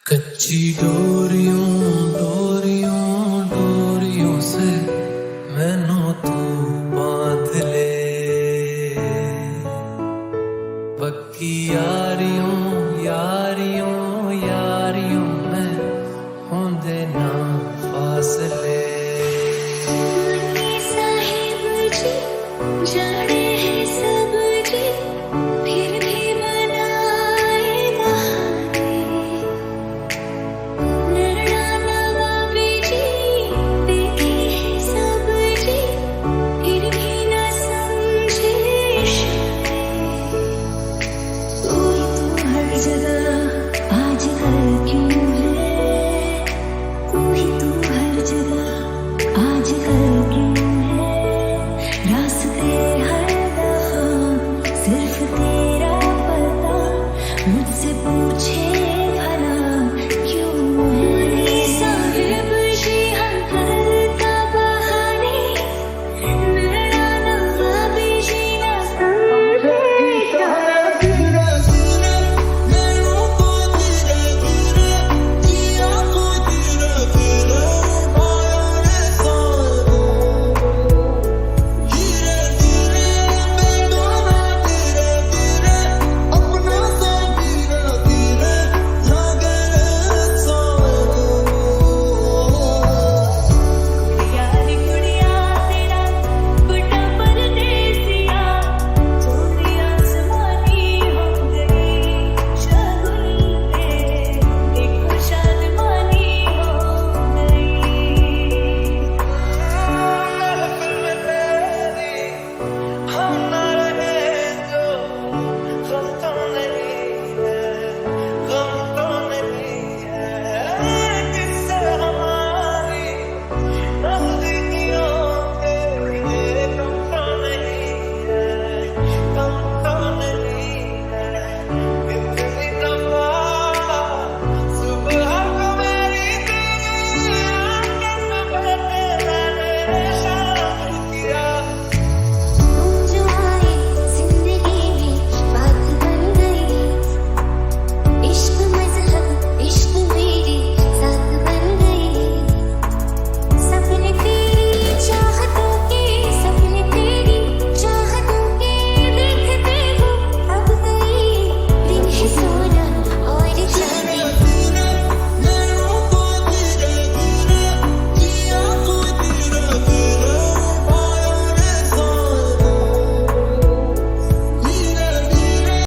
कच्ची डोरियों डोरियों डोरियों से मैनू तू बांध ले, पक्की यारियों यारियों यारियों में होंदे ना फासले। जाने हैं सब जी, फिर भी बनाए बहाने। लड़ना नवाबी जी, देखे हैं सब जी, फिर भी न समझे इशारे। कोई तो हर जगह आजकल क्यों है, कोई तो हर जगह आजकल क्यों है। रास्ते हर दफा सिर्फ तेरा पता मुझसे पूछे